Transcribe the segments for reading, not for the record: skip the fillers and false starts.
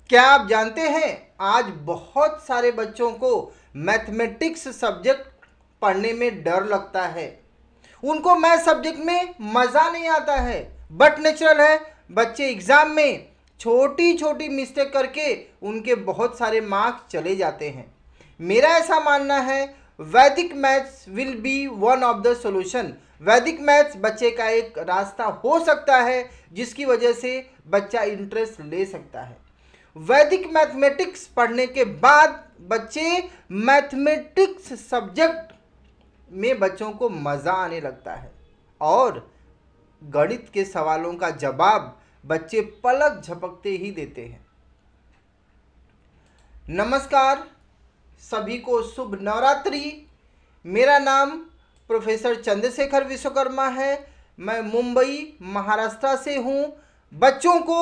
क्या आप जानते हैं आज बहुत सारे बच्चों को मैथमेटिक्स सब्जेक्ट पढ़ने में डर लगता है। उनको मैथ सब्जेक्ट में मज़ा नहीं आता है। बट नेचुरल है, बच्चे एग्ज़ाम में छोटी छोटी मिस्टेक करके उनके बहुत सारे मार्क्स चले जाते हैं। मेरा ऐसा मानना है वैदिक maths will be one of the solution. वैदिक मैथ्स बच्चे का एक रास्ता हो सकता है जिसकी वजह से बच्चा इंटरेस्ट ले सकता है। वैदिक मैथमेटिक्स पढ़ने के बाद बच्चे मैथमेटिक्स सब्जेक्ट में बच्चों को मज़ा आने लगता है और गणित के सवालों का जवाब बच्चे पलक झपकते ही देते हैं। नमस्कार, सभी को शुभ नवरात्रि। मेरा नाम प्रोफेसर चंद्रशेखर विश्वकर्मा है। मैं मुंबई महाराष्ट्र से हूँ। बच्चों को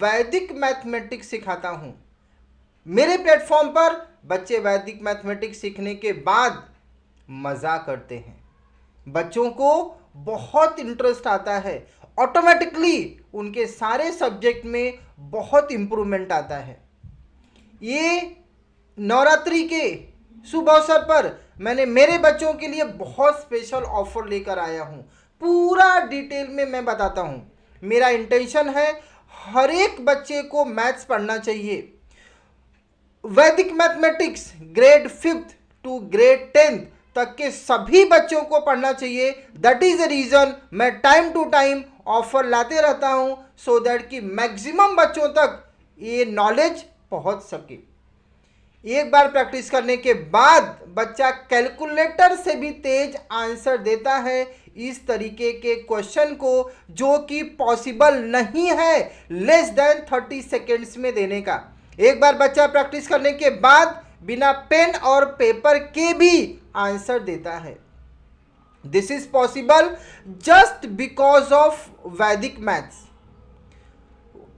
वैदिक मैथमेटिक्स सिखाता हूँ। मेरे प्लेटफॉर्म पर बच्चे वैदिक मैथमेटिक्स सीखने के बाद मज़ा करते हैं। बच्चों को बहुत इंटरेस्ट आता है, ऑटोमेटिकली उनके सारे सब्जेक्ट में बहुत इम्प्रूवमेंट आता है। ये नवरात्रि के शुभ अवसर पर मैंने मेरे बच्चों के लिए बहुत स्पेशल ऑफर लेकर आया हूँ। पूरा डिटेल में मैं बताता हूँ। मेरा इंटेंशन है हर एक बच्चे को मैथ्स पढ़ना चाहिए। वैदिक mathematics grade 5th to grade 10th तक के सभी बच्चों को पढ़ना चाहिए। दैट इज द रीज़न मैं टाइम टू टाइम ऑफर लाते रहता हूँ सो दैट कि मैक्सिमम बच्चों तक ये नॉलेज पहुँच सके। एक बार प्रैक्टिस करने के बाद बच्चा कैलकुलेटर से भी तेज आंसर देता है इस तरीके के क्वेश्चन को, जो कि पॉसिबल नहीं है लेस देन 30 सेकेंड्स में देने का। एक बार बच्चा प्रैक्टिस करने के बाद बिना पेन और पेपर के भी आंसर देता है। This is possible just because of वैदिक मैथ्स।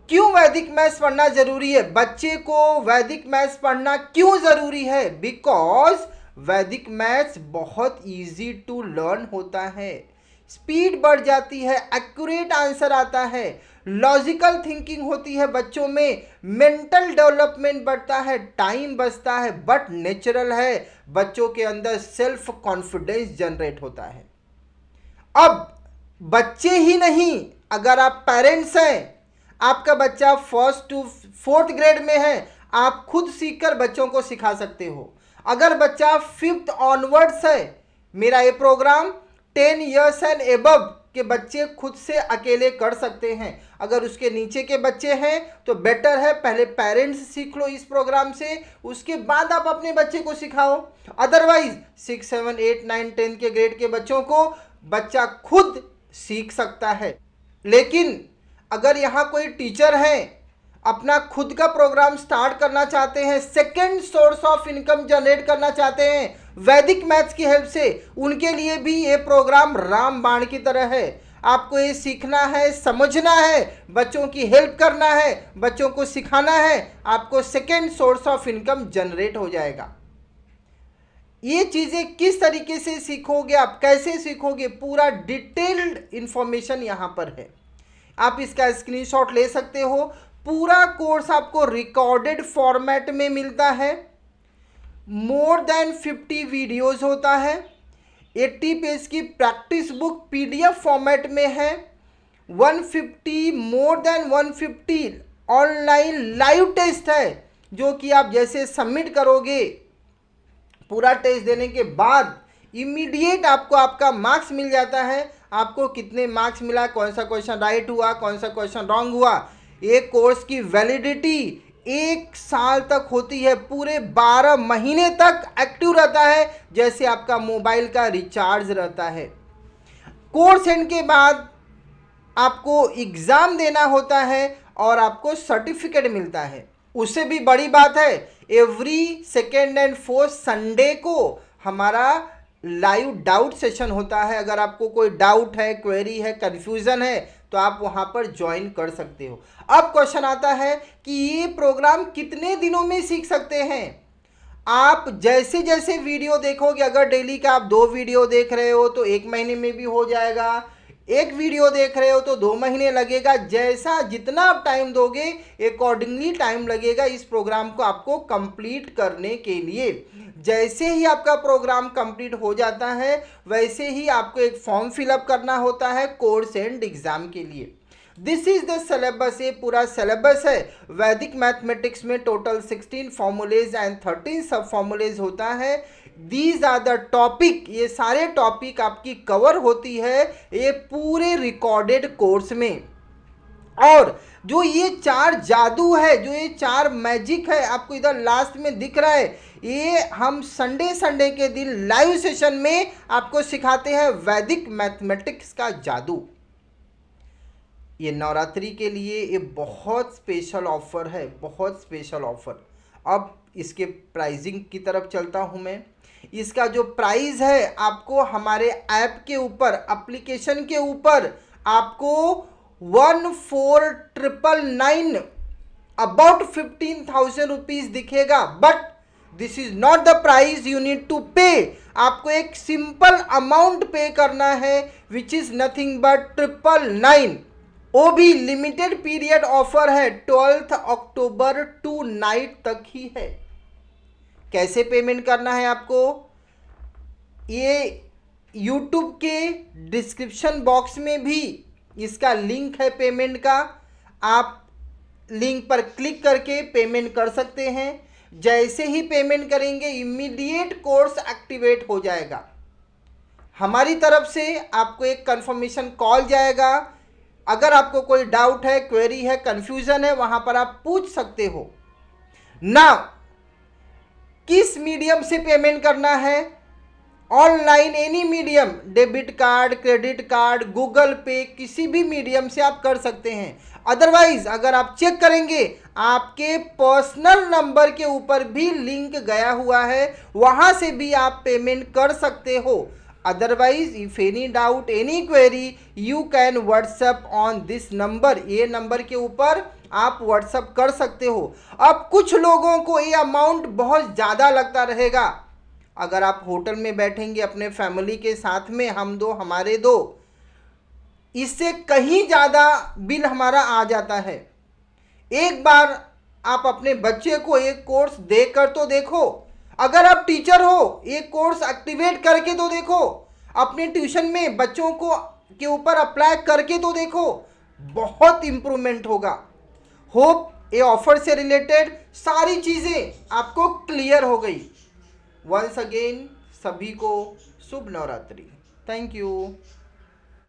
क्यों वैदिक मैथ्स पढ़ना जरूरी है? बच्चे को वैदिक मैथ्स पढ़ना क्यों जरूरी है? बिकॉज वैदिक मैथ्स बहुत इजी टू लर्न होता है, स्पीड बढ़ जाती है, एक्यूरेट आंसर आता है, लॉजिकल थिंकिंग होती है बच्चों में, मेंटल डेवलपमेंट बढ़ता है, टाइम बचता है, बट नेचुरल है, बच्चों के अंदर सेल्फ कॉन्फिडेंस जनरेट होता है। अब बच्चे ही नहीं, अगर आप पेरेंट्स हैं, आपका बच्चा 1st to 4th ग्रेड में है, आप खुद सीखकर बच्चों को सिखा सकते हो। अगर बच्चा 5th ऑनवर्ड्स है, मेरा ये प्रोग्राम 10 years एंड एबव के बच्चे खुद से अकेले कर सकते हैं। अगर उसके नीचे के बच्चे हैं तो बेटर है पहले पेरेंट्स सीख लो इस प्रोग्राम से, उसके बाद आप अपने बच्चे को सिखाओ। अदरवाइज 6, 7, 8, 9, 10 के ग्रेड के बच्चों को बच्चा खुद सीख सकता है। लेकिन अगर यहाँ कोई टीचर हैं, अपना खुद का प्रोग्राम स्टार्ट करना चाहते हैं, second source of income generate करना चाहते हैं वैदिक मैथ्स की हेल्प से, उनके लिए भी ये प्रोग्राम रामबाण की तरह है। आपको ये सीखना है, समझना है, बच्चों की हेल्प करना है, बच्चों को सिखाना है, आपको second source of income generate हो जाएगा। ये चीज़ें किस तरीके से सीखोगे, आप कैसे सीखोगे, पूरा डिटेल्ड इंफॉर्मेशन यहाँ पर है। आप इसका स्क्रीनशॉट ले सकते हो। पूरा कोर्स आपको रिकॉर्डेड फॉर्मेट में मिलता है। मोर देन 50 वीडियोस होता है। 80 पेज की प्रैक्टिस बुक पीडीएफ फॉर्मेट में है। 150 more than 150 online live test है, जो कि आप जैसे सबमिट करोगे, पूरा टेस्ट देने के बाद इमीडिएट आपको आपका मार्क्स मिल जाता है। आपको कितने मार्क्स मिला, कौन सा क्वेश्चन राइट हुआ, कौन सा क्वेश्चन रॉन्ग हुआ। एक कोर्स की वैलिडिटी 1 साल तक होती है, पूरे 12 महीने तक एक्टिव रहता है, जैसे आपका मोबाइल का रिचार्ज रहता है। कोर्स एंड के बाद आपको एग्ज़ाम देना होता है और आपको सर्टिफिकेट मिलता है। उससे भी बड़ी बात है, every 2nd and 4th Sunday को हमारा लाइव डाउट सेशन होता है। अगर आपको कोई डाउट है, क्वेरी है, कन्फ्यूज़न है, तो आप वहाँ पर ज्वाइन कर सकते हो। अब क्वेश्चन आता है कि ये प्रोग्राम कितने दिनों में सीख सकते हैं? आप जैसे जैसे वीडियो देखोगे, अगर डेली का आप 2 वीडियो देख रहे हो तो 1 महीने में भी हो जाएगा। एक वीडियो देख रहे हो तो 2 महीने लगेगा, जैसा जितना आप टाइम दोगे अकॉर्डिंगली टाइम लगेगा इस प्रोग्राम को आपको कंप्लीट करने के लिए। जैसे ही आपका प्रोग्राम कंप्लीट हो जाता है वैसे ही आपको एक फॉर्म फिलअप करना होता है कोर्स एंड एग्जाम के लिए। दिस इज द सिलेबस, ये पूरा सिलेबस है। वैदिक मैथमेटिक्स में टोटल 16 फॉर्मूलेज एंड 13 सब फॉर्मूलेज होता है। दीज आर द टॉपिक, ये सारे टॉपिक आपकी कवर होती है ये पूरे रिकॉर्डेड कोर्स में। और जो ये 4 जादू है, जो ये 4 मैजिक है आपको इधर लास्ट में दिख रहा है, ये हम संडे के दिन लाइव सेशन में आपको सिखाते हैं वैदिक मैथमेटिक्स का जादू। ये नवरात्रि के लिए ये बहुत स्पेशल ऑफर है, बहुत स्पेशल ऑफर। अब इसके प्राइसिंग की तरफ चलता हूँ मैं। इसका जो प्राइस है आपको हमारे ऐप के ऊपर, एप्लीकेशन के ऊपर आपको 14,999 अबाउट 15,000 रुपीज दिखेगा। But this is not the price you need to pay. आपको एक सिंपल अमाउंट पे करना है विच इज नथिंग बट 999। वो भी लिमिटेड पीरियड ऑफर है, 12 अक्टूबर टू नाइट तक ही है। कैसे पेमेंट करना है आपको, ये YouTube के डिस्क्रिप्शन बॉक्स में भी इसका लिंक है पेमेंट का। आप लिंक पर क्लिक करके पेमेंट कर सकते हैं। जैसे ही पेमेंट करेंगे इमीडिएट कोर्स एक्टिवेट हो जाएगा। हमारी तरफ से आपको एक कंफर्मेशन कॉल जाएगा। अगर आपको कोई डाउट है, क्वेरी है, कंफ्यूजन है, वहां पर आप पूछ सकते हो ना। किस मीडियम से पेमेंट करना है, online any medium, debit card, credit card, Google पे, किसी भी मीडियम से आप कर सकते हैं। अदरवाइज अगर आप चेक करेंगे आपके पर्सनल नंबर के ऊपर भी लिंक गया हुआ है, वहां से भी आप पेमेंट कर सकते हो। Otherwise if any doubt, any query, you can WhatsApp on this number. ये नंबर के ऊपर आप व्हाट्सएप कर सकते हो। अब कुछ लोगों को ये अमाउंट बहुत ज़्यादा लगता रहेगा। अगर आप होटल में बैठेंगे अपने फैमिली के साथ में, हम दो हमारे दो, इससे कहीं ज़्यादा बिल हमारा आ जाता है। एक बार आप अपने बच्चे को एक कोर्स देकर तो देखो। अगर आप टीचर हो एक कोर्स एक्टिवेट करके तो देखो। अपने ट्यूशन में बच्चों को के ऊपर अप्लाई करके तो देखो, बहुत इंप्रूवमेंट होगा। होप ये ऑफर से रिलेटेड सारी चीज़ें आपको क्लियर हो गई। वंस अगेन सभी को शुभ नवरात्रि। Thank you.